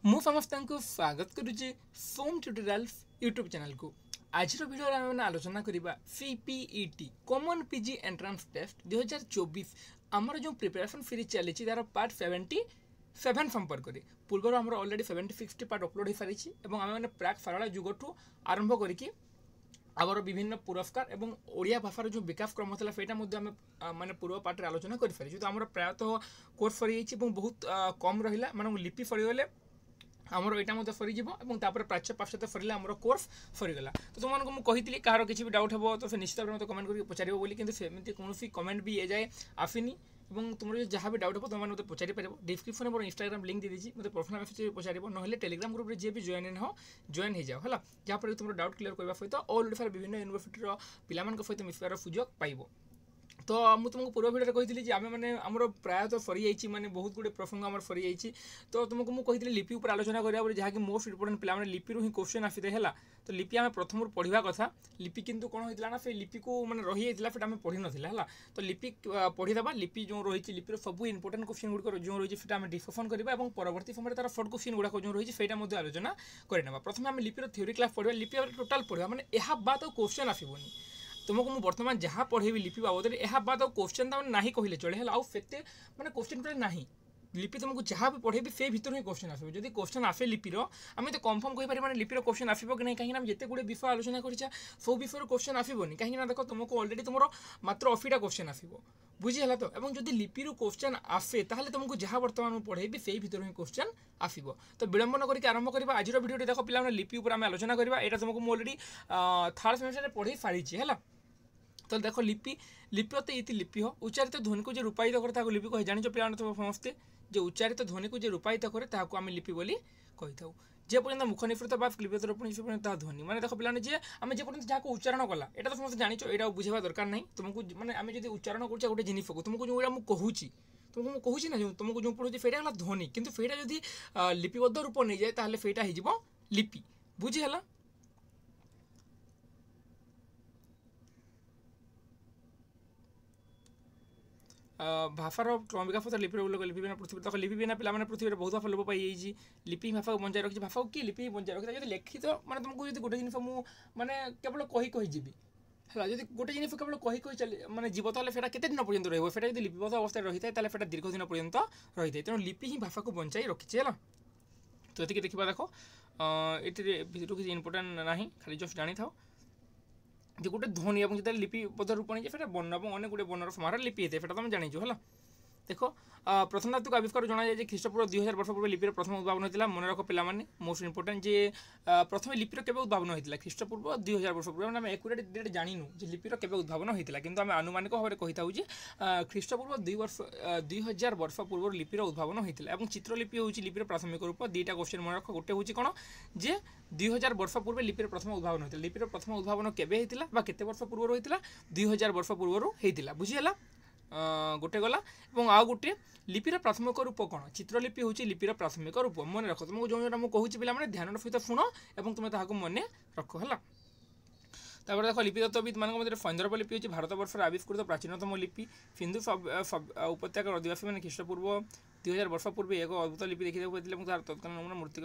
मु समस्त स्वागत करुच्ची सोम ट्यूटोरियल्स यूट्यूब चैनल को। आज भिडियो आम आलोचना करवा CPET common PG entrance test 2024 आमर जो प्रिपरेशन सीरीज चली तार पार्ट 77 संपर्क में पूर्व आम अलरेडी 76 पार्ट अपलोड हो सारी आम मैंने प्राक सारा जुगठू आरंभ करके आमर विभिन्न पुरस्कार एवं ओडिया भाषार जो विकास क्रम था से माने पूर्व पार्ट आलोचना कर सारी तो आम प्रायतः कोर्स सरी बहुत कम रहा मैं लिपि सरीगले आमर यहाँ सरीज और प्राच्य पाश्चात्य सर आम कोर्स सरीगला। तो तुमको मुझे कही कहार किसी भी डाउट हे तो से निश्चित भाव में कमेंट करके पचार बोली कि सेमती कौन कमेंट भी एजाए आसनी और तुम जहाँ भी डाउट हो तुम मतलब पचारि पार। डिस्क्रिप्शन में मोर इंस्टाग्राम लिंक दे दीजिए मतलब पर्सनल मेसेज पचार ना टेलीग्राम ग्रुप में जी भी जॉइन हो जॉइन हो जाओ है जहाँपर तुम डाउट क्लियर करने सहित ऑल ओडिशार विभिन्न यूनिवर्सिटी पिला सहित मिसबार सुजोग पाइब। तो मुझे तुमको पूर्व भिडियो कही आम मैंने आमर प्रायतः सरी माने बहुत गुड़े प्रसंग आम सरी तो तुमको मुझे कही लिपि पर आलोचना करा जहाँकि मोस्ट इंपोर्टेंट पिला लिपि ही क्वेश्चन आसी है तो लिपि आम प्रथम पढ़ा कथा लिपि किंतु कौन होता ना से लिपि को मैंने रही जाता आम पढ़ी नाला तो लिपि पढ़ीदा लिपि जो रही लिपिर सब इंपोर्टेंट क्वेश्चन गुड़िक जो रही है आम डिस्कसन करवा और परवर्ती समय तार सर्ट क्वेश्चन गुड़ाक जो रही है आलोचना करना। प्रथम आम लिपिर थ्योरी क्लास पढ़ा लिपि टोटाल पढ़ा मैंने यह बात क्वेश्चन आसबनी तुमको मुझे बर्तमान जहाँ पढ़ेबी लिपि बाबद यह बात क्वेश्चन तो ना कहले चले है आते मैंने क्वेश्चन पे ना लिपि तुमको जहाँ भी पढ़ेबी से भर ही क्वेश्चन आसो जब क्वेश्चन आसे लिपिर आम तो कन्फर्म कहीपर मैंने लिपिर क्वेश्चन आसो कि नहीं कहीं जिते गुड़े विषय आलोचना कर सब विषय क्वेश्चन आसबनी कहीं देख तुमको अलरेडी तुम मात्र 80टा क्वेश्चन आसो बुझीगला। तो और जब लिपिर क्वेश्चन आसे ताहले तुमको जहाँ बर्तमान पढ़ेबी से भर ही क्वेश्चन आसो। तो विलंब करके आरंभ करवा आज भिडियो देख पे लिपि उपर आम आलोचना करवा यहाँ तुमको मुझे अलरेडी थर्ड सेमेस्टर में पढ़े सारी है। तो देखो लिपि लिपि ये लिपि हो उच्चारित ध्वनि को जो रूपायित करे लिपि कहे जान पे समस्ते जो उच्चारित ध्वनि को जो रूपायित करे आम लिपि बोली कही था जे पर्यटन मुख निफृत बा लिपिता ध्वनि मैंने देख पे जे आम जे पर्यटन जहाँ उच्चारण कला यहाँ तो समस्त जानिच यहाँ बुझा दरकार नहीं तुमको मैंने आम जो उच्चारण कर गोटे जिनिस को तुमको जो मुझे कहूँ तुमको मुझे कहूँ ना जो तुमको जो पढ़ुची से ध्वनि कितु से जब लिपिबद्ध रूप नहीं जाए ताहले सेटा हो लिपि बुझीगला। भाषार विकास लिपि लिपि बिना पृथ्वी तक लिपि बिना पे पृथ्वी बहुत भाषा लोप पाई लिपि भाषा को बंचाई रखी भाषा को कि लिपि बंचाई रखी जो लिखित मैंने तुमको जो गोटे जिन मैंने केवल कही है जब गोटे जिन केवल कही चल मैंने जीव तो केते दिन पर्यंत रहा जब लिपिबद्ध अवस्था रही है तो दीर्घ दिन पर्यंत रही है तेणु लिपि ही भाषा को बंचाई रखी है। तो ये देखा देख ये किसी इंपोर्टाट ना खाली जस्ट जानी था जो गोटे ध्वनि और जो लिपिबद्ध रूप नहीं जाए बर्ण और अनेक गुटे वर्णर समारोह लिपि होता है तुम जानी है। देख प्रथम धातुक आविष्कार जना जाए ख्रीष्टपूर्व 2000 वर्ष पूर्व लिपिर प्रथम उद्भावन होता मन रख पे मोस्ट इंपोर्टेंट जे प्रथम लिपिर केवे उद्भावन होता ख्रीष्टपूर्व 2000 वर्ष पूर्व आम एक्यूरेट डेट जानिनु जे लिपिर केवे उद्भावन होता किंतु आम आनुमानिक भाव में कही था ख्रीष्टपूर्व 2000 वर्ष पूर्व लिपिर उद्भावन होता है। चित्रलिपि हूँ लिपिर प्राथमिक रूप दुईटा क्वेश्चन मन रख गोटे हूँ कौन जे 2000 वर्ष पूर्व लिपिर प्रथम उद्भावन होता लिपिर प्रथम उद्भावन केवे होता बा केते वर्ष पूर्व होता 2000 वर्ष पूर्व होता बुझीगला गोटे गला आउ गोटे लिपिर प्राथमिक रूप कौन चित्रलिपि हूँ लिपिर प्राथमिक रूप मन रख तुमको जो जो मुझे कहूँ पे ध्यान सहित शुण और तुम्हें ताकू मन रख है। तापर देख लिपितत्वविद मान मध्य सैंदर्भ लिपि हूँ भारतवर्षर आविष्कृत प्राचीनतम लिपि सिंधु उपत्यकार अधिवासी मैंने ख्रीष्टपूर्व 2000 वर्ष पूर्व एक अद्भुत लिपि देखा तार तत्काल नमूना मूर्तिक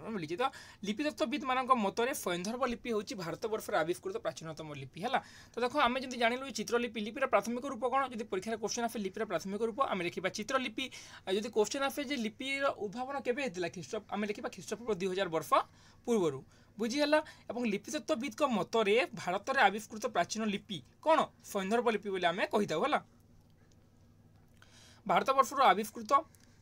मिली। तो लिपितत्वविद मान मतरे सैंदर्भ लिपि हूँ भारतवर्षर आविष्कृत प्राचीनतम लिपि है। तो देखो आम जब जानिलु चित्रलिपि लिपिर प्राथमिक रूप कौन जब परीक्षा क्वेश्चन आसे लिपिर प्राथमिक रूप आम लिखा चित्रलिपि जब क्वेश्चन आसे लिपिर उद्भावन केवे होता आम लिखा ख्रीष्टपूर्व 2000 वर्ष पूर्व बुझीगला। और लिपितत्वविद मतरे भारत में आविष्कृत प्राचीन लिपि कौन सैंदर्भ लिपि बोली आम कही था है। भारतवर्षर आविष्कृत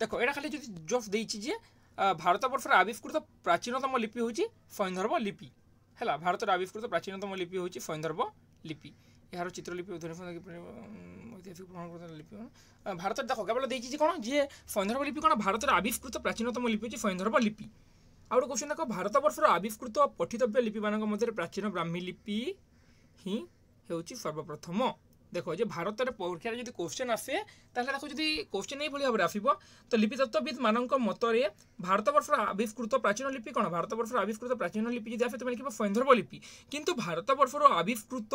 देख यहाँ खाली जस्ट देजे भारतवर्षर आविष्कृत प्राचीनतम लिपि हूँ सैंदर्भ लिपि है। भारत आविष्कृत प्राचीनतम लिपि हूँ सैंदर्भ लिपि यार चित्रलिपि ऐतिहासिक प्रमाण लिपि भारत देख केवल देखिए कौन जी सैंदर्भ लिपि कौन भारत आविष्कृत प्राचीनतम लिपि हूँ सैंदर्भ लिपि। आउ गोटे क्वेश्चन देख भारतवर्षर आविष्कृत पठितव्य लिपि मान मध्य प्राचीन ब्राह्मी लिपि ही हूँ सर्वप्रथम। देख जो भारत में परीक्षा जो क्वेश्चन आसे देख जो क्वेश्चन यही भाव में आसो तो लिपितत्वविद मान मतरे भारतवर्षर आविष्कृत प्राचीन लिपि कौन भारतवर्षर आविष्कृत प्राचीन लिपि जब आसे तुम लिख सैंदर्भ लिपि किंतु भारतवर्षर आविष्कृत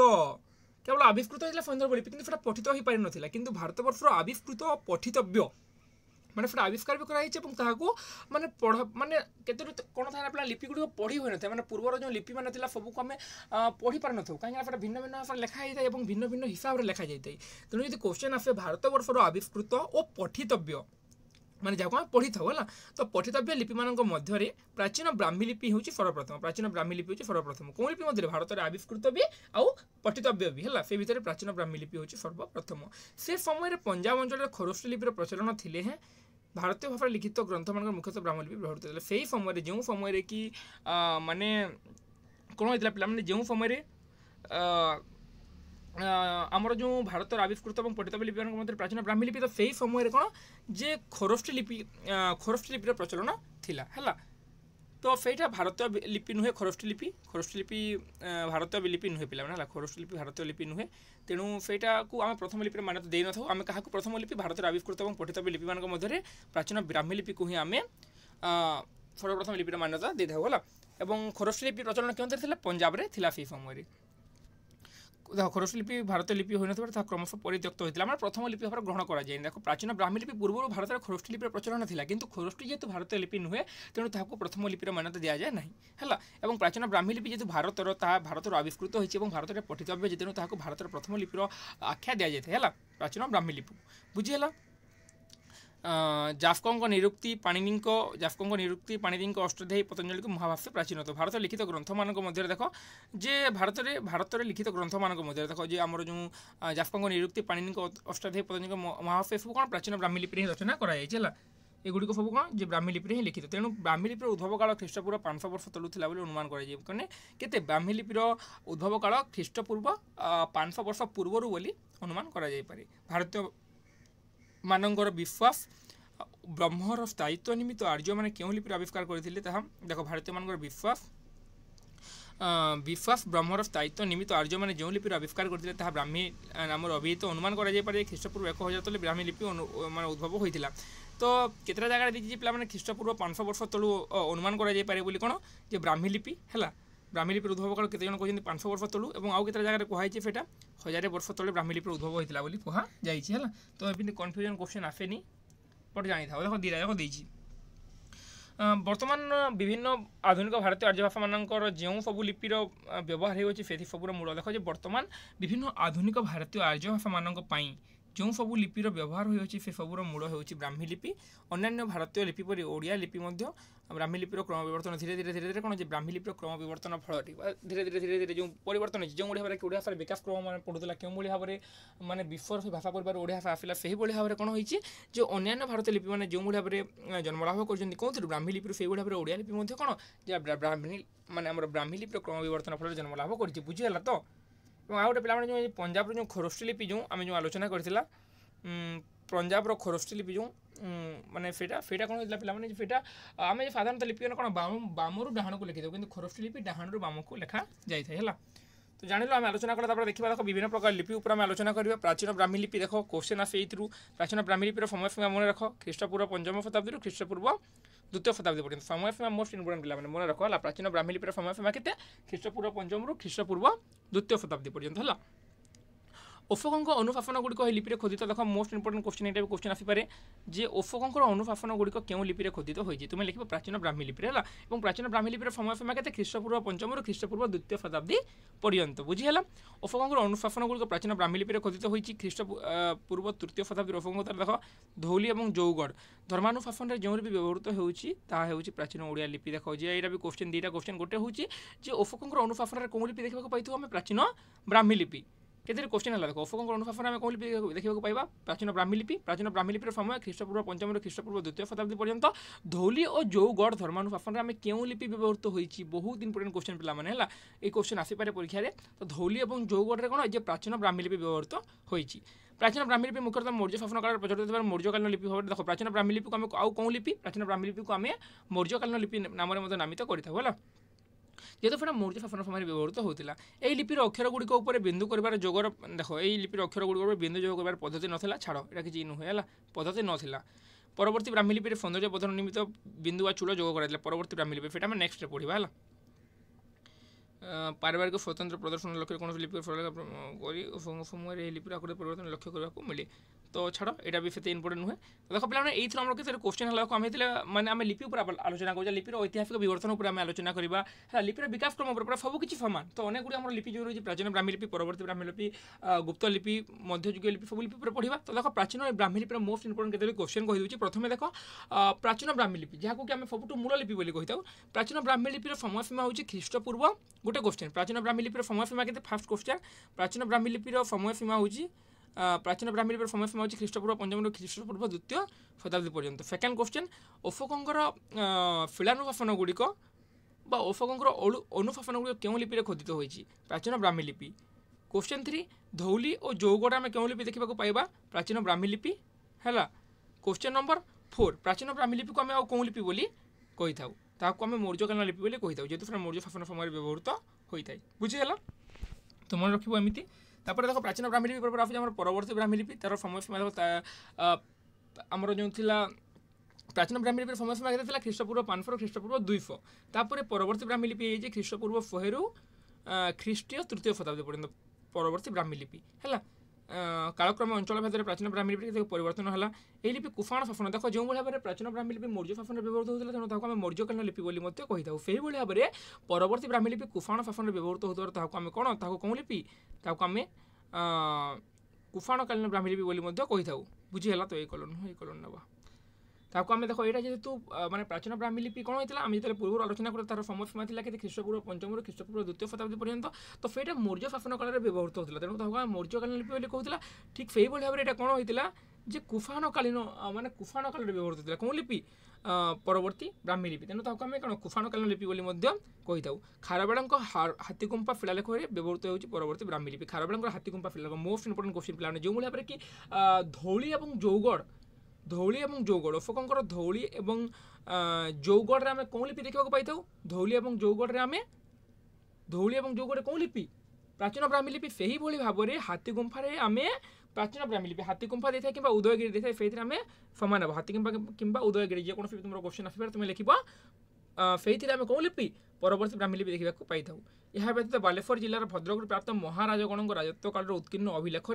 केवल आविष्कृत होता सैंदर्भ लिपि किंतु पठित हो पारि ना किंतु भारतवर्षर आविष्कृत पठितव्य माने सेटा आविष्कार भी कराई এবং তাহাকু মানে পড়া মানে কেতরে কোন থাকে আপনা লিপি গুড়ি পড়ি হই নথে মানে পূর্বর যে লিপি মানে তিলা সবু আমি পড়ি পার নথু কাହିଁ সেটা ভিন্ন ভিন্ন ভাষাରେ লেখা ହେଇଥାଏ এবং ভিন্ন ভিন্ন হিসাବରେ লেখা ଯାଇଥାଏ তেଣୁ যদি কোশ্চেন আসে ଭାରତବର୍ଷର ଆବିଷ୍କୃତ ଓ ପଠିତବ୍ୟ ମାନେ ଯାହାକୁ ଆମେ ପଢ଼ିଥାଉ ହେଲା ତ ପଠିତବ୍ୟ ଲିପିମାନଙ୍କ ମଧ୍ୟରେ ପ୍ରାଚୀନ ବ୍ରାହ୍ମୀ ଲିପି ହେଉଛି ସର୍ବପ୍ରଥମ ପ୍ରାଚୀନ ବ୍ରାହ୍ମୀ ଲିପି ହେଉଛି ସର୍ବପ୍ରଥମ କେଉଁ ଲିପି ମଧ୍ୟରେ ଭାରତରେ ଆବିଷ୍କୃତ ବି ଆଉ ପଠିତବ୍ୟ ବି ହେଲା ସେ ଭିତରେ ପ୍ରାଚୀନ ବ୍ରାହ୍ମୀ ଲିପି ହେଉଛି ସର୍ବପ୍ରଥମ ସେ ସମୟରେ ପଞ୍ଜାବ ଅଞ୍ଚଳରେ ଖରୋଷ୍ଠୀ ଲିପିର ପ୍ରଚଳନ ଥିଲେ ହେଁ ଭାରତୀୟ ଭାଷାରେ ଲିଖିତ ଗ୍ରନ୍ଥମାନଙ୍କର ମୁଖ୍ୟତଃ ବ୍ରାହ୍ମୀ ଲିପି ବ୍ୟବହୃତ ହେଉଥିଲା ସେହି ସମୟରେ ଯେଉଁ ସମୟରେ କି ମାନେ କ'ଣ ହେଇଥିଲା ପିଲାମାନେ ଯେଉଁ ସମୟରେ आमर जो भारत आविष्कृत और पठितव्य लिपि मध्य प्राचीन ब्राह्मी लिपि तो सही समय कौन जे खरोष्ठी लिपिर प्रचलन थिला है तो सहीटा भारतीय लिपि नुहे खरोष्ठी लिपि भारतीय लिपि नुहे पे खरोष्ठी लिपि भारतीय लिपि नुहे तेणु सहीटा को आम प्रथम लिपि मान्यता दे न आम क्या प्रथम लिपि भारत आविष्कृत और पठितव्य लिपि मध्य प्राचीन ब्राह्मी लिपि को ही आम सर्वप्रथम लिपिर मान्यता दे था है खरोष्ठी लिपि प्रचलन क्यों पंजाब में थिला से समय देख खरोष्ठी लिपि भारतीय लिपि हो ना क्रमश परित्यक्त होता है प्रथम लिपि भाव ग्रहण कर देख प्राचीन ब्राह्मी लिपि पूर्व भारत में खरोष्ठी लिपिर प्रचलन था किंतु खरोष्ठी जेहेतु भारतीय लिपि नुहे तेणु ताकू प्रथम लिपिर मान्यता दि जाए ना है प्राचीन ब्राह्मी लिपि जेहेतु भारत आविष्कृत होती है भारत में पठितव्य तेणु ताकू भारत प्रथम लिपिर आख्या दि जाए है प्राचीन ब्राह्मी लिपि बुझीगला जाफकों निरुक्ति पाणिनि अष्टाध्यायी पतंजलि को महाभाष्य प्राचीन तो भारत लिखित ग्रंथ मान मध्य देख जे भारत में लिखित ग्रंथ मान मध्य देख जे आमर जो जाफकों निरुक्ति पाणिनि अष्टाध्यायी पतंजलि महाभाष्य सब कौन प्राचीन ब्राह्मी लिपि रचना कराई एगुड़िक सब कौन जे ब्राह्मी लिपि ही लिखित तेणु ब्राह्मी लिपिर उद्भव काल ख्रीष्टपूर्व 500 वर्ष तलू था अनुमान करते ब्राह्मी लिपिर उद्भव काल ख्रीष्टपूर्व 500 वर्ष पूर्वर बोली अनुमान कराई पारे भारतीय मानकर विश्वास ब्रह्मर स्थायित्व निमित्त आर्य मैंने क्यों लिपि आविष्कार करते देख भारतीय मान विश्वास ब्रह्मर स्थायित्व निमित्त आर्य मैंने जो लिपि आविष्कार करते ब्राह्मी नाम अभिहित अनुमान कर ख्रीष्टपूर्व 1000 तले ब्राह्मी लिपि मान उद्भव होता तो केतटा जगह देखिए पे ख्रीष्टपूर्व 500 वर्ष तलू अनुमान कर कौन जे ब्राह्मी लिपि है ब्राह्मी लिपिर उद्भव काल केते जन कहते 500 वर्ष तलू और आउ केतटा जगह कहुई सेटा 1000 वर्ष तले ब्राह्मी लिपिर उद्भव होता कहुई तो एमती कन्फ्यूजन क्वेश्चन आसेनी बट जानी था देख दीटा जाक देछि बर्तमान विभिन्न आधुनिक भारतीय आर्य भाषा मानकर जो सब लिपिर व्यवहार होती सबूर मूल देख बर्तमान विभिन्न आधुनिक भारतीय आर्य भाषा मानक पई जो सब लिपिर व्यवहार होती से सबूर मूल होची ब्राह्मी लिपि अन्य भारतीय लिपि पर ओडिया लिपि ब्राह्मी लिपिर क्रम विवर्तन धीरे धीरे धीरे धीरे कौन ब्राह्मी लिपिर क्रम विवर्तन फल धीरे धीरे धीरे धीरे जो परिवर्तन जो भाव में ओडिया भाषा विकास क्रम मैंने पढ़ुला क्यों भाव में मानने विश्वर से भाषा परिवार ओडिया भाषा आसला से भाव में कौन होती जो अन्य भारतीय लिपि मैंने जो भाव में जन्मलाभ कर कौन ब्राह्मी लिपि से भाव में ओडिया लिपि कौन ब्राह्मी मानने ब्राह्मी लिपिर क्रम विवर्तन फल जन्मलाभ कर बुझीगला तो आउ गोटे पे जो पंजाब जो खरोष्ठी लिपि जो आम जो आलोचना करथिला पंजाब खरोष्ठी लिपि जो माने फेटा कौन होता है पे आम साधारणतः लिपि कौन बाम रु डाण को लिखी दे कि खरोष्ठी लिपि डाण रु बाम को लिखा जाए तो जान आम आलोचना कला देखा देख विभिन्न प्रकार लिपि उपर आम आलोचना करवा प्राचीन ब्राह्मी लिपि देख क्वेश्चन आसे प्राचीन ब्राह्मी लिपिर समय सीमा मन रख ख्रीष्टपूर्व 5म शताब्दी ख्रीष्टपूर्व 2य शताब्दी पर्यटन समय सीमा मोस्ट इंपोर्टेंट पिला मन रख है प्राचीन ब्राह्मी लिपिर समय सीमा के ख्रीष्टपूर्व 5म रु ख्रीष्टपूर्व 2य शताब्दी पर्यंत है ओफोकों अनुशासन गुड़िक लिपिरे खोदित देख मोस्ट इंपोर्टेंट क्वेश्चन ये क्वेश्चन आसपे जे ओफोकों अनुशासन गुड़िक क्यों लिपिरे खोदित होती तुम्हें लिख प्राचीन ब्राह्मी लिपिरे है प्राचीन ब्राह्मी लिपिर समय सीमा के ख्रीष्टपूर्व 5म रु ख्रीष्टपूर्व 2य शताब्दी पर्यंत बुझीगला ओफोकों अनुशासन गुड़िक प्राचीन ब्राह्मी लिपिरे खोदित होती ख्रीष्टपूर्व 3य शताब्दी ओफोकों देख धौली और जौगढ़ धर्मानुशासन जो भी व्यवहृत होती प्राचीन ओडिया लिपि देख जे यहाँ भी क्वेश्चन दुईटा क्वेश्चन गोटे हूँ ओफोकों अनुशासन कौन लिपि देखा पाई आम प्राचीन ब्राह्मी लिपि केते क्वेश्चन है देखो ओफोकों अनुशासन आम कौन लिपि देखा पाइबा प्राचीन ब्राह्मी लिपिर समय ख्रीष्टपूर्व 5म रु ख्रीष्टपूर्व 2य शताब्दी पर्यंत धौली और जौगढ़ धर्मानुशासन आम क्यों लिपि व्यवहृत होती बहुत इंपोर्टेंट क्वेश्चन पे ये क्वेश्चन आसपे परीक्षा तो धौली और जौगढ़ कौन जे प्राचीन ब्राह्मी लिपि व्यवहृत होती प्राचीन ब्राह्मी लिपि मुख्यतः मौर्य शासन काल प्रचलित मौर्यकालीन लिपि भाव देख प्राचीन ब्राह्मी लिपि को आम आउ कौन लिपि प्राचीन ब्राह्मी लिपि को आम मौर्यकालीन लिपि नाम नामित करता जेहेतु फिर मौर्य शासन समय व्यवहृत होता है लिपिर अक्षर गुड़िक बिंदु कर जोगर देख ये लिपिर अक्षर गुड़िक बिंदु जोग कर पद्धति नाला छाड़ यहाँ किसी नुहे है पद्धति नाला परवर्ती ब्राह्मी लिपि सौंदर्य बोधन निमित्त बिंदु व चूल जोग कर परवर्ती ब्राह्मी लिपि फिर आम नेक्स्ट पढ़ा है पारिवारिक स्वतंत्र प्रदर्शन लक्ष्य कौन लिपि समय लिपिर आकृति परिवर्तन लक्ष्य करने मिले तो छाड़ यहाँ भी से इंपोर्टेंट नुहे। तो देख पे ये आम के क्वेश्चन है आम मैंने आम लिपि आलोचना कर लिपिर ऐतिहासिक विवर्तन पर आलोचना करवा लिपिर विकास क्रम पर सबकि सामान। तो अनेक गुड़ी आम लिपि जो रही प्राचीन ब्राह्मी लिपि परवर्ती ब्राह्मी लिपि गुप्त लिपि मध्ययुगीय लिपि सब लिपि पर पढ़ा। तो देख प्राचीन ब्राह्मी लिपिर मोस्ट इंपोर्टेंट केतोटी क्वेश्चन कहीदे। प्रथम देख प्राचीन ब्राह्मी लिपि जहाँ कि आम सब मूल लिपि कही था। प्राचीन ब्राह्मी लिपिर समय सीमा हूँ ख्रीष्टपूर्व गोटे क्वेश्चन। प्राचीन ब्राह्मी लिपिर समय सीमा के फास्ट क्वेश्चन प्राचीन ब्राह्मी लिपिर समय सीमा हूँ प्राचीन ब्राह्मी लिपिर समय सीमा हूँ ख्रीष्टपूर्व 5 ख्रीष्टपूर्व 2 शताब्दी पर्यंत। सेकेंड क्वेश्चन अशोकंकर शिलानुशासन गुड़िक अशोकंकर अनुशासन गुड़िक क्यों लिपि खोदित होती प्राचीन ब्राह्मी लिपि। क्वेश्चन 3 धौली और जौगड़ आम क्यों लिपि देखा पाइबा प्राचीन ब्राह्मी लिपि है। क्वेश्चन नंबर 4 प्राचीन ब्राह्मी लिपि को आम आउ कौन लिपि बोली कही था ताकू आम मौर्यकालीन लिपि बोली कही था जेहेतु मौर्य शासन समय व्यवहृत होता है। बुझीगला तो मन रखिए एमती। तापर देख प्राचीन ब्राह्मी लिपि पर आम परवर्ती ब्राह्मी लिपि तार समय सीमा आमर जो प्राचीन ब्राह्मी लिपि समय सीमा के ख्रीष्टपूर्व 500 ख्रीष्टपूर्व 200। तापर परवर्ती ब्राह्मी लिपि है ख्रीष्टपूर्व 100 ख्रीष्टीय 3 शताब्दी पर्यंत परवर्ती ब्राह्मी लिपि है। कालक्रम अंचल भेद प्राचीन ब्राह्मी लिपि परिवर्तन है। यही लिपि कुषाण शासन देख जो भाव में प्राचीन ब्राह्मी लिपि मौर्य शासन व्यवहृत होता तेणु ताको आम मौर्यकालीन लिपि बोली कही था। से भाव में परवर्ती ब्राह्मी लिपि कुषाण शासन व्यवहृत होता आम कौन कौन लिपि आम कुषाणकालीन ब्राह्मी लिपि बोली कही था। बुझीगला तो ये कलन नवा ताको आम देख यहाँ जेहेतु माने प्राचीन ब्राह्मी लिपि कौन होता आम जो पूर्व आलोचना कर तार समय सीमा था कि ख्रीष्टपूर्व 5 ख्रीष्टपूर्व 2 शताब्दी पर्यंत। तो फेटा मौर्य शासन काल में व्यवहृत होता तेणु ताको मौर्यकालीन लिपि बोली कहूला। ठीक से भाव में कौन होता जे कुषाणकालीन माने कुषाण काल में व्यवहृत होता कौन लिपि परवर्ती ब्राह्मी लिपि तेणु ताको आम कौन कुषाणकालीन लिपि बोली कही था। खारବେଳଙ୍କ हाथीगुंफा शिलालेख व्यवहृत होती परवर्ती ब्राह्मी लिपि। खारବେଳଙ୍କ हाथीगुंफा शिलालेख मोस्ट इंपोर्टेंट क्वेश्चन पे जो भाव में कि धौली और जौगड़ धौली और जौगड़ अशोकंकर धौली और जौगड़ आम कौन लिपि देखा पाई था धौली और जौगड़ आम धौली और जौगड़ कौन लिपि प्राचीन ब्राह्मी लिपि। से ही भाव में हाथीगुंफार आम प्राचीन ब्राह्मी लिपि हाथीगुंफा देता है कि उदयगिरी देता है से आम सामान हम हाथीगुंफा कि उदयगिरी जेको तुम क्वेश्चन आसपार तुम लिख से आम कौन लिपि परवर्ती ब्राह्मी लिपि देखा पाई था। यह व्यतीत बालेश्वर जिलार भद्रक प्राप्त महाराजगण राजत्व काल उत्कीर्ण अभिलेख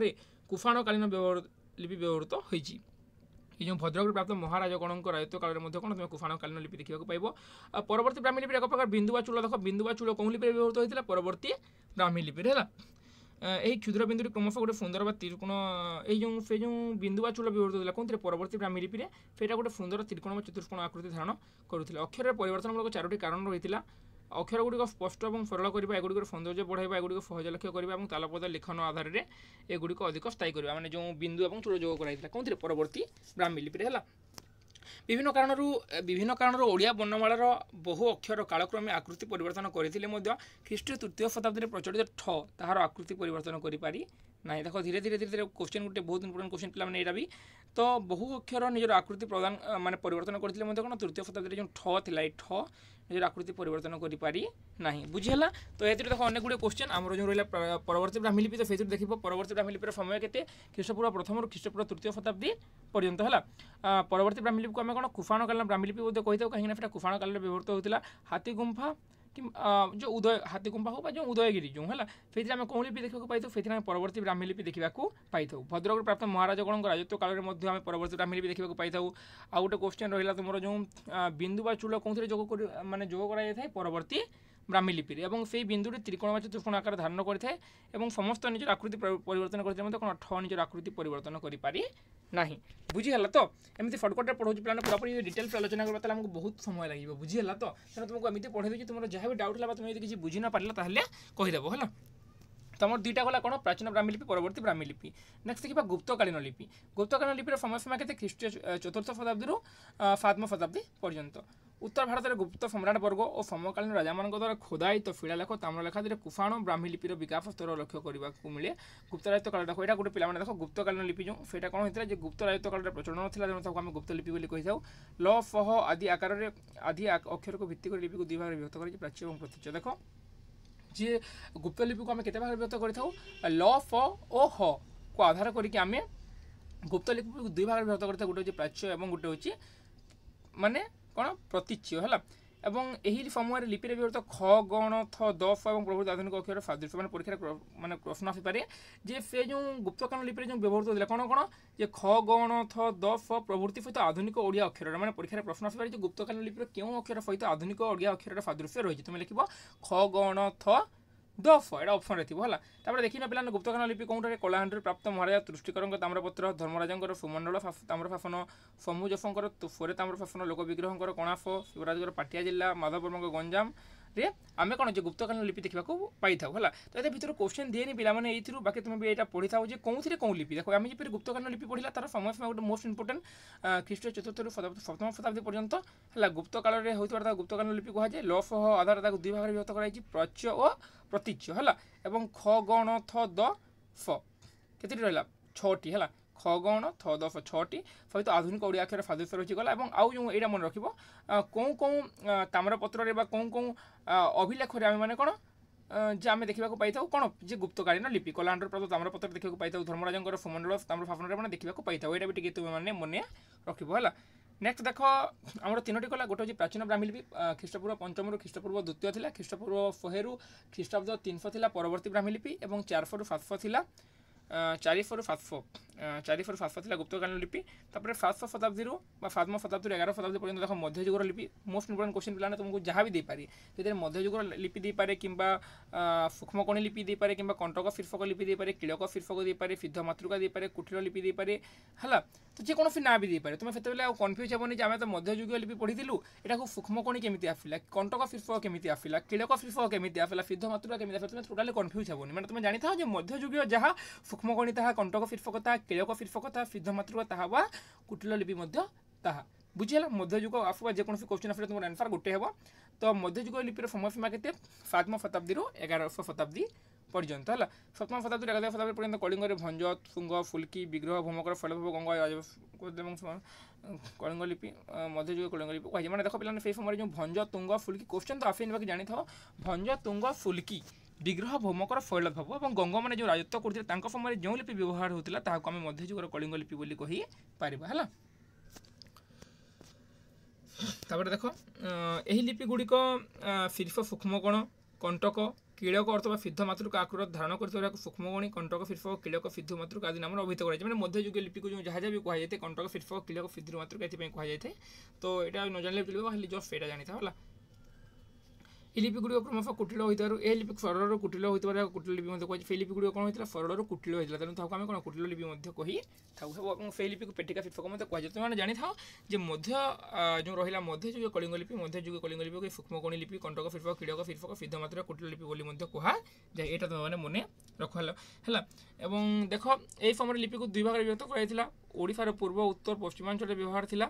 कुषाणकालीन लिपि व्यवहृत होती। ये जो भद्रक प्राप्त महाराजगण राजत्व काल में कौन तुम कुषाणकालीन लिपि देखा पाइब। परवर्ती ब्राह्मी लिपि एक प्रकार बिंदुवा चूल देख बिंदुवा चूल कौन लिपि व्यवहृत होता परवर्ती ब्राह्मी लिपि है। यही क्षुद्र बिंदु क्रमश गोटे सुंदर त्रिकोण से जो बिंदुवा चूल व्यवहृत होता कौन परवर्ती ब्राह्मी लिपि से गोटे सुंदर त्रिकोण चतुष्कोण आकृति धारण करुले। अक्षर परिवर्तनमूलक 4टी कारण रही है। अक्षर गुड़िक स्पष्ट और सरल करवा एगुड़िक सौंदर्य बढ़ावा एगुड़िक सहज लक्ष्य करवा और तालपद लेखन आधार में एगुड़िक अधिक स्थायी करवा माने जो बिंदु और चूल जोग कराई कौन परवर्ती ब्राह्मी लिपि है। विभिन्न कारण ओडिया वर्णमालार बहु अक्षर कालक्रमे आकृति परिवर्तन करते ख्रीष्टीय 3 शताब्दी प्रचलित ठ ताहार आकृति परिवर्तन करि ना। देख धीरे धीरे धीरे धीरे क्वेश्चन गोटे बहुत इंपोर्टेंट क्वेश्चन पे यहाँ भी तो बहु अक्षर निजर आकृति प्रदान माने परिवर्तन करते कौन 3 शताब्दी जो ठ था ठ निजर आकृति परिवर्तन करि ना। बुझीगला तो ये देख अनेक गुड़े क्वेश्चन आमर जो रहा परवर्ती ब्राह्मी लिपि तो से देख परवर्ती ब्राह्मी लिपिर समय के ख्रीष्टपूर्व 1 ख्रीष्टपूर्व 3 शताब्दी पर्यंत है। परवर्ती ब्राह्मी लिपि को आम कौन कुषाणकालीन ब्राह्मी लिपि कही था कहीं कुषाणकाल में व्यवहृत होता हाथीगुंफा कि जो उदय हाथीगुंफा हो जो उदयगिरी जो है से आम कौन लिपि देखा पाई से परवर्ती ब्राह्मी लिपि देखा पाई था। भद्रक प्राप्त महाराजगण राजत्व काल में परवर्ती ब्राह्मी लिपि देखा पाई था। आ गोटे क्वेश्चन रहा तुम जो बिंदु बा चूल कौन जोग माने जोग कराई परवर्ती ब्राह्मी लिपि और से बिंदुटी त्रिकोण चतुष्कोण आकार धारण करते समस्त निजर आकृति परिवर्तन करते कौन ठ निजर आकृति परिवर्तन करि ना। बुझीगला तो एमती सर्टकट पढ़ाऊँ पे पूरा डिटेल्स आलोचना करवा आमको बहुत समय लगे। बुझीगला तो तेना तुमको एमती पढ़े दूसरी तुम जहाँ भी डाउट है तुम यदि किसी बुझी ना पारा कहीदेव है। तो आम 2टा गला कौन प्राचीन ब्राह्मी लिपि परवर्ती ब्राह्मी लिपि। नेक्स्ट देखा गुप्तकालीन लिपि। गुप्तकालीन लिपिर समय सीमा के ख्रीष्टीय 4th शताब्दी 7th शताब्दी पर्यंत। उत्तर भारत में गुप्त सम्राट वर्ग और समकालीन राजा मान द्वारा खोदायित शिलालेख ताम्रलेखा कुषाण ब्राह्मी लिपिर विकास स्तर लक्ष्य करने मिले। गुप्त राजत्व काल देख यहाँ गोटे पे देख गुप्तकालीन लिपि जो से कौन होता है गुप्त राजत्व काल प्रचलन था तेनाली आम गुप्त लिपि बोली कही था। ल फह आदि आकार आदि अक्षर को भित्ति कर लिपि को 2 भाग विभक्त कर प्राच्य और प्रतीच्य। देख जी गुप्त लिपि को आम के भाग विभक्त कर ल फ ओ ह को आधार करके आम गुप्त लिपि को 2 भाग विभक्त करता गोटे प्राच्य और गोटे हूँ माने कौन प्रतीच्य है। এবং ଏହି ସମୟରେ লিপিରେ ବ୍ୟବହୃତ ଖ ଗଣ ଥ ଦ ଫ ଏବଂ ପ୍ରଭୃତି ଆଧୁନିକ ଅକ୍ଷର ସାଦୃଶ୍ୟ ମାନେ ପରୀକ୍ଷାରେ ମାନେ ପ୍ରଶ୍ନ ଆସିପାରେ ଯେ ସେ ଯେଉଁ ଗୁପ୍ତକାଳୀନ ଲିପିରେ ଯେଉଁ ବ୍ୟବହୃତ ହେଉଥିଲା କ'ଣ ଯେ ଖ ଗଣ ଥ ଦ ଫ ପ୍ରଭୃତି ସହିତ ଆଧୁନିକ ଓଡ଼ିଆ ଅକ୍ଷରର ମାନେ ପରୀକ୍ଷାରେ ପ୍ରଶ୍ନ ଆସିପାରେ ଯେ ଗୁପ୍ତକାଳୀନ ଲିପିର କେଉଁ ଅକ୍ଷର ସହିତ ଆଧୁନିକ ଓଡ଼ିଆ ଅକ୍ଷରର ସାଦୃଶ୍ୟ ରହିଛି ତୁମେ ଲେଖିବ ଖ ଗଣ ଥ ଦ ଫ এটা অপশন রে থিব হলা তারপরে দেখি না পিলানে গুপ্তকালীন লিপি কোনটারে কলাহান্ডি প্রাপ্ত মহারাজা তৃষ্টিকরଙ୍କ তাম্রপତ୍ର ধর্মরাজଙ୍କର সুমଣ୍ଡଳ ତାମ୍ରଫାଫନ ସମୁଜଫଙ୍କର ତୁଫରେ ତାମ୍ରଫାଫନ ଲୋକ ବିଗ୍ରହଙ୍କର କଣାଫ ଶିବରାଜଙ୍କର ପାଟିଆ ଜିଲ୍ଲା ମାଧବବର୍ମଙ୍କ ଗଞ୍ଜାମ ରେ ଆମେ କ'ଣ ଯେ ଗୁପ୍ତକାଳୀନ ଲିପି ଦେଖିବାକୁ ପାଇଥାଉ ହେଲା ତ ଏ ଭିତରୁ କ୍ୱେଶ୍ଚନ୍ ଦିଏନି ପିଲାମାନେ ଏଇଥିରୁ ବାକି ତୁମେ ବି ଏଇଟା ପଢ଼ିଥାଉ ଯେ କେଉଁଥିରେ କେଉଁ ଲିପି ଦେଖ ଆମେ ଯେପରି ଗୁପ୍ତକାଳୀନ ଲିପି ପଢ଼ିଲା ତାର ସମୟ ସୀମା ଗୋଟେ ମୋଷ୍ଟ ଇମ୍ପୋର୍ଟାଣ୍ଟ ଖ୍ରୀଷ୍ଟ ଚତୁର୍ଥରୁ ସପ୍ତମ ଶତାବ୍ଦୀ ପର୍ଯ୍ୟନ୍ତ ହେଲା ଗୁପ୍ତ କାଳରେ ହେଉଥିବା ତାକୁ ଗୁପ୍ତକାଳୀନ ଲିପି କୁହାଯାଏ ଲ ଫ ଆଧାରରେ ତାକୁ ଦୁଇ ଭାଗରେ ବିଭକ୍ତ କରାଯାଇଛି ପ୍ରଚ୍ୟ ଓ ପ୍ରତୀଚ୍ୟ ହେଲା ଏବଂ ଖ ଗଣ ଥ ଦ ଫ କେତେଟି ରହିଲା 6ଟି ହେଲା ଖ ଗଣ ଥ ଦ ଫ 6ଟି ସହିତ ଆଧୁନିକ ଓଡ଼ିଆ ଅକ୍ଷର ସାଦୃଶ୍ୟ ରହିଛି ଗଲା ଏବଂ ଆଉ ଯେଉଁ ଏଇଟା ମନେ ରଖିବ କେଉଁ ତାମ୍ରପତ୍ରରେ ବା କେଉଁ ଅଭିଲେଖରେ ଆମେ ମାନେ କ'ଣ ଯେ ଆମେ ଦେଖିବାକୁ ପାଇଥାଉ କ'ଣ ଯେ ଗୁପ୍ତକାଳୀନ ଲିପି କଳାହାଣ୍ଡିର ପ୍ରାପ୍ତ ତାମ୍ରପତ୍ର ଦେଖିବାକୁ ପାଇଥାଉ ଧର୍ମରାଜଙ୍କର ସୁମଣ୍ଡଳ ତାମ୍ରଫାଫନରେ ମାନେ ଦେଖିବାକୁ ପାଇଥାଉ ଏଇଟା ବି ଟିକେ ତୁମେ ମାନେ ମନେ ରଖିବ ହେଲା ନେକ୍ସଟ ଦେଖ ଆମର 3ଟି କଲା ଗୋଟେ ହେଉଛି ପ୍ରାଚୀନ ବ୍ରାହ୍ମୀ ଲିପି ଖ୍ରୀଷ୍ଟପୂର୍ବ 5ରୁ ଖ୍ରୀଷ୍ଟପୂର୍ବ 2 ଥିଲା ଖ୍ରୀଷ୍ଟପୂର୍ବ 1ରୁ ଖ୍ରୀଷ୍ଟାବ୍ଦ 300 ଥିଲା ପରବର୍ତ୍ତୀ ବ୍ରାହ୍ମୀ ଲିପି ଏବଂ 400ରୁ 700 ଥିଲା 400ରୁ 700 ଥିଲା ଗୁପ୍ତକାଳୀନ ଲିପି ତାପରେ 700 ଶତାବ୍ଦୀରୁ ବା 7ମ ଶତାବ୍ଦୀରୁ 11 ଶତାବ୍ଦୀ ପର୍ଯ୍ୟନ୍ତ ଦେଖ ମଧ୍ୟଯୁଗର ଲିପି ମୋଷ୍ଟ ଇମ୍ପୋର୍ଟାଣ୍ଟ କ୍ୱେଶ୍ଚନ୍ ପିଲାମାନେ ତୁମକୁ ଯାହା ବି ଦେଇପାରେ ସେଥିରେ ମଧ୍ୟଯୁଗର ଲିପି ଦେଇପାରେ କିମ୍ବା ସୂକ୍ଷ୍ମକୋଣୀ ଲିପି ଦେଇପାରେ କିମ୍ବା କଣ୍ଟକ ଶୀର୍ଷକ ଲିପି ଦେଇପାରେ କିଳକ ଶୀର୍ଷକ ଦେଇପାରେ ସିଦ୍ଧ ମାତୃକା ଦେଇପାରେ କୁଟୀର ଲିପି ଦେଇପାରେ ହେଲା ତ ଯେକୌଣସି ନାଁ ବି ଦେଇପାରେ ତୁମେ ସେତେବେଳେ ଆଉ କନଫ୍ୟୁଜ୍ ହେବନି ଯେ ଆମେ ତ ମଧ୍ୟଯୁଗୀୟ ଲିପି ପଢ଼ିଥିଲୁ ଏଟାକୁ ସୂକ୍ଷ୍ମକୋଣୀ କେମିତି ଆସିଲା କଣ୍ଟକ ଶୀର୍ଷକ କେମିତି ଆସିଲା କିଳକ ଶୀର୍ଷକ କେମିତି ଆସିଲା ସିଦ୍ଧ ମାତୃକା କେମିତି ଆସିଲା ତୁମେ ଟୋଟାଲି କନଫ୍ୟୁଜ୍ ହେବନି ମାନେ ତୁମେ ଜାଣିଥାଅ ଯେ ମଧ୍ୟଯୁଗୀୟ ଯାହା ସୂକ୍ଷ୍ମକୋଣୀ ତାହା କଣ୍ଟକ ଶୀର୍ଷକ ତାହା କିଳକ ଶୀର୍ଷକ ତାହା ସିଦ୍ଧ ମାତୃକା ତାହା ବା କୁଟୀର ଲିପି ମଧ୍ୟ ତାହା ବୁଝିହେଲା ମଧ୍ୟଯୁଗ ଆସୁବା ଯେକୌଣସି କ୍ୱେଶ୍ଚନ୍ ଆସିଲେ ତୁମର ଆନ୍ସର୍ ଗୋଟେ ହେବ ତ ମଧ୍ୟଯୁଗ ଲିପିର ସମୟସୀମା କେତେ 7ମ ଶତାବ୍ଦୀରୁ 11ଶ ଶତାବ୍ଦୀ পর্যন্ত হল 7ম শতাব্দীর 11শ শতাব্দী পর্যন্ত কলিঙ্গরে ভঞ্জ তুঙ্গ ফুলকি বিগ্রহ ভৌমকর ফলভব গঙ্গা এবং কলিঙ্গ লিপি মধ্যযুগীয় কলিঙ্গ লিপি কুহযাଏ মানে দেখো পিলাମାନେ সেই সময় যে ভঞ্জ তুঙ্গ ফুলকি কোশ্চেন তো আসেনি বাকি জানিথাও ভঞ্জ তুঙ্গ ফুলকি বিগ্রহ ভৌমকর শৈলভব এবং গঙ্গମାନେ ଯେଉଁ ରାଜତ୍ୱ କରୁଥିଲେ ତାଙ୍କ ସମୟରେ ଯେଉଁ ଲିପି ବ୍ୟବହାର ହେଉଥିଲା ତାହାକୁ ଆମେ ମଧ୍ୟଯୁଗର କଳିଙ୍ଗ ଲିପି ବୋଲି କହିପାରିବା ହେଲା ତାପରେ ଦେଖ ଏହି ଲିପି ଗୁଡ଼ିକ ଶୀର୍ଷ ସୂକ୍ଷ୍ମକୋଣ କଣ୍ଟକ କିଳକ ଅର୍ଥ ସିଦ୍ଧ ମାତୃକା ଆକୃତ ଧାରଣ କରିଥିବା ସୂକ୍ଷ୍ମକୋଣୀ କଣ୍ଟକ ଶୀର୍ଷକ କିଳକ ସିଦ୍ଧ ମାତୃକା ଆଦି ନାମରେ ଅଭିହିତ କରାଯାଇଛି ମାନେ ମଧ୍ୟଯୁଗୀୟ ଲିପିକୁ ଯେଉଁ ଯାହା ବି କୁହାଯାଇଥାଏ କଣ୍ଟକ ଶୀର୍ଷକ କିଳକ ସିଦ୍ଧ ମାତୃକା ଏଥିପାଇଁ କୁହାଯାଇଥାଏ ତ ଏଇଟା ନ ଜାଣିଲେ ଚଳିବ ଖାଲି ଜଷ୍ଟ ସେଇଟା ଜାଣିଥାଅ ହେଲା এই লিপিগুড়ি ক্রমশ কুটিল হয়ে এই লিপি সরলর কুটিল হয়ে কুটিল লিপি কুহযাଏ সেই লিপিগুড়ি কোণ হয়েছিল সরলর কুটিল হয়েছিল তেমন তাকে আমি কোণ কুটিল লিপি কহি থাকু এবং সেই লিপিকে পেটিকা শীর্ষক কুহযাଏ তুমি জানিথাও যে মধ্য যে রহিলা মধ্যযুগীয় কলিঙ্গ লিপি মধ্যযুগীয় কলিঙ্গ লিপি সূক্ষ্মকোণী লিপি কণ্টক শীর্ষক কিড়ক শীর্ষক সিদ্ধ মাত্রা কুটিল লিপি বলে কুহযাଏ এটা তুমি মনে রখ হল এবং দেখ এই সময় লিপিকে দুই ভাগে বিভক্ত করা ওড়িশার পূর্ব উত্তর পশ্চিমাঞ্চলে ব্যবহার লা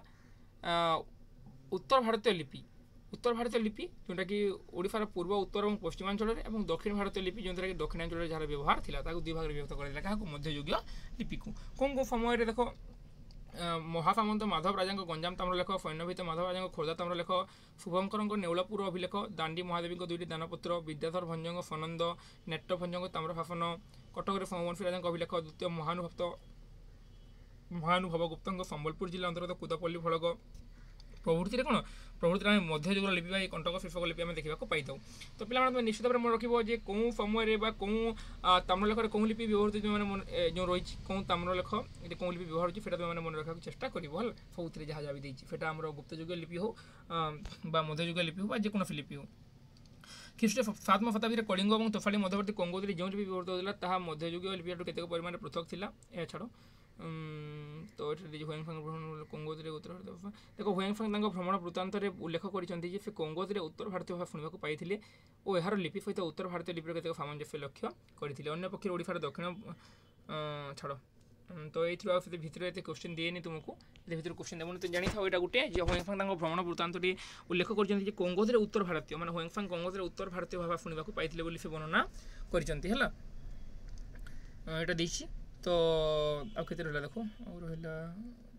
উত্তর ভারতীয় লিপি उत्तर भारतीय लिपि जोटा कि ओडिशार पूर्व उत्तर और पश्चिमांचल और दक्षिण भारतीय लिपि जो कि दक्षिणांचल जहाँ व्यवहार था दुई भाग विभक्त कर मध्ययुगीय लिपि को कौन कौन समय देख महासामंत माधव राजा गंजाम ताम्रलेख सैन्यभित माधव राजा खोर्धा ताम्रलेख शुभंकर नेउलपुर अभिलेख दांडी महादेवी दुईटी दानपत्र विद्याधर भंजंग सनंद नेट्ट भंजंग ताम्रफाफन कटक सोमवंशी राजा अभिलेख द्वितीय महानुभव गुप्त संबलपुर जिला अंतर्गत कुदपल्ली फलक प्रभृति कौन प्रभृति आम मध्ययुगर लिपि कंटक शीर्षक लिपि आम देखा पाई तो पिला निश्चित भाव में रखिए जे कौन समय कौन ताम्रलेखर कौन लिपि व्यवहृत जो मैंने जो रही कौन ताम्रलेख ये कौन लिपि व्यवहार होता है मन रखा चेष्टा कर सब जहाँ जहाँ भी देती आम गुप्तयुगीय लिपि हो मध्ययुगीय लिपि हो जेकोसी लिपि हो ख्रीष्ट 7ମ शताब्दी कलिंग और तोफाली मध्यवर्ती कंगोदरी जो लिपि व्यवहृत होता है मध्ययुगीय लिपि केत परिमाण पृथक था यह छाड़ तो ये हुएंगफांग भ्रमण कंगोदरी उत्तर भारत देखो हुएंगफांग भ्रमण वृत्तांत उल्लेख कर से कंगोदरी उत्तर भारतीय भाषा शुणा पाई और यार लिपि सहित उत्तर भारतीय लिपिर केत सामंजस्य लक्ष्य करते अन्य पक्ष ओडिशार दक्षिण छाड़ तो ये भितर ये क्वेश्चन दिए तुमको ये भितर क्वेश्चन देव तो जानी था यहाँ गोटे हुएंगफांग भ्रमण वृत्तांत उल्लेख कर कंगोदरी उत्तर भारतीय मैंने हुएंगफांग कंगोदरी उत्तर भारतीय भाषा शुणा पाई से वर्णना कर तो आते रहा देख रहा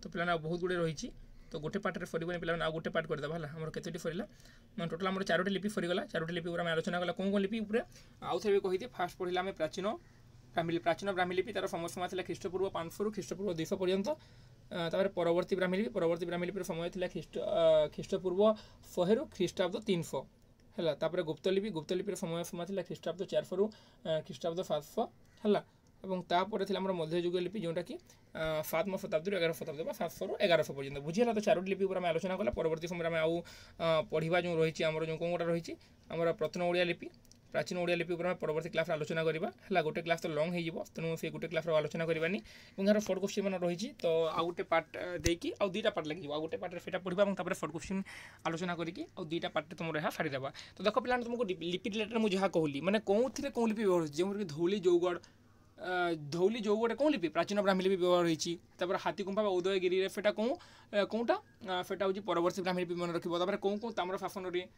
तो पिला बहुत गुड़े रही तो गोटे पार्ट में फरगनी पे आ गोटे पार्ट करदे है आम केतोटी फरला मैं टोटाल आम 4टी लिपि फरीगला 4टी लिपि आम आलोचना कला कौन कौन लिपि आउ थे कही फास्ट पढ़ला आम प्राचीन ब्राह्मी लिपि तार समय सीमा था ख्रीष्टपूर्व 500 ख्रीष्टपूर्व 200 पर्यंत तापर परवर्ती ब्राह्मी लिपि समय था ख्रीष्टपूर्व 100 रु ख्रीष्टाब्द 300 है। तापर गुप्तलिपि समय था ख्रीष्टाब्द 400 रु ख्रीष्टाब्द 700 है। और तापर आम मध्ययुग लिपि जोटा कि 7 शताब्दी 11 शताब्दी 700 रु 1100 पर्यटन बुझीगला। तो 4टी लिपि आम आलोचना कला। परवर्ती समय में आउ पढ़ा जो रही जो कौन गोटा रही आम प्रथम ओडिया लिपि प्राचीन ओडिया लिपि परवर्ती क्लास आलोचना करवा है। गोटे क्लास तो लंग हो तेणु से गोटे क्लास आलोचना करवानी यार शॉर्ट क्वेश्चन मान रही। तो आउ गोटे पार्ट देकी आउ दुईटा पार्ट लगे आ गोटे पार्ट से पढ़ा और शॉर्ट क्वेश्चन आलोचना करके आउ दुईटा पार्ट तुम यहाँ सारीदेवा। तो देख पे तुमको लिपि रिलेटेड मुझे जहाँ कहली मैंने कौन थे कौन लिपि व्यवहार जमीक धौली जौगढ़ धौली जौगढ़ कौन लिपि प्राचीन ब्राह्मी लिपि व्यवहार होती। हाथीगुम्फा उदयगिरी फेटा कौटा फेटा हूँ परवर्ती ब्राह्मी लिपि मन रखिए। कौन कौन ताम्र शासन में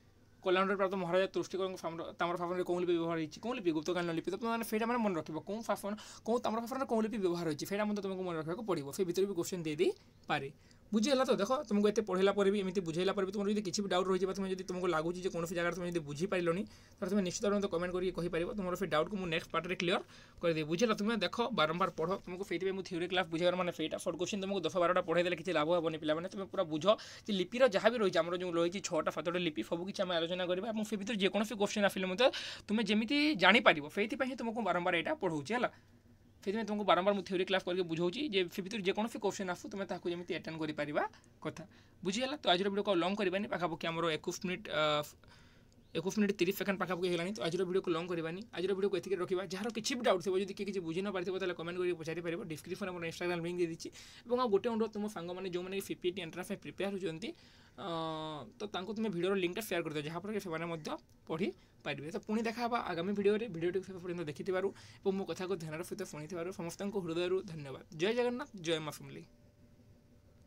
कल्याण प्राप्त महाराजा तुष्टिकर ताम्र शासन कौन लिपि व्यवहार होती कौन लिपि गुप्तकालीन लिपि। तो मैंने फेटा मैंने मन रखिए कौन शासन कौन ताम्र शासन कौन लिपि व्यवहार होती फेटा मतलब तुमको मन रखा पड़ो से भितर भी क्वेश्चन दे पारे बुझीगला। तो देख तुमको एत पढ़ेला भी एमती बुझेला तुम जो किसी भी डाउट रही है तुम तुमको लगुच कौन जगह तुम बुझीपारे तो तुम निश्चित भाव कमेंट करके कहीपर तुम फिर डाउट को मुझे नेक्स्ट पार्ट में क्लियर कर बुझेगा। तुम देख बारंबार पढ़ तुमको फेटी मुझे थ्योरी क्लास बुझेगा मैंने फेटा शॉर्ट क्वेश्चन तुमको 10-12टा पढ़ाई किसी लाभ हेनी पे तुम पूरा बुझ कि लिपिर जहाँ भी रही आम जो रही 6टा-7टा लिपि सब किसी आम आलोचना करवा और से भर जेकोसी क्वेश्चन आसिले तुम जमी जापर से तुमको बारंबार यहाँ पढ़ाऊँगी है। से तुमको बारंबार मुझे थ्योरी क्लास करके बुझाऊँगी जे से भर जेकोसी क्वेश्चन आसू तुम ताकू जमी अटेंड कर कथा बुझीगला। तो आज वीडियो को लंग करवानी पाखापाखि आम 21 मिनिट 30 सेकेंड पाखापाखि होगा। तो आज वीडियो को लंग करवानी आज वीडियो को एति रखा जार किसी भी डाउट थो जो किसी बुझी न पारे तो कमेंट करके पचारि पार डिस्क्रिप्शन में इंस्टाग्राम लिंक दे दी और गोटे अनुरोध तुम सांग मैंने जो मैंने सीपीटी एंट्रांस में प्रिपेयर होती तो तुम भिडियो लिंक शेयर कर दो जहाँफल कि से पढ़ी पारे। तो पुणी देखा आगामी भिडियो पर्यटन देखि मो कथा को ध्यान सहित शुणी समस्त हृदय धन्यवाद। जय जगन्नाथ जय माँ फैमिली।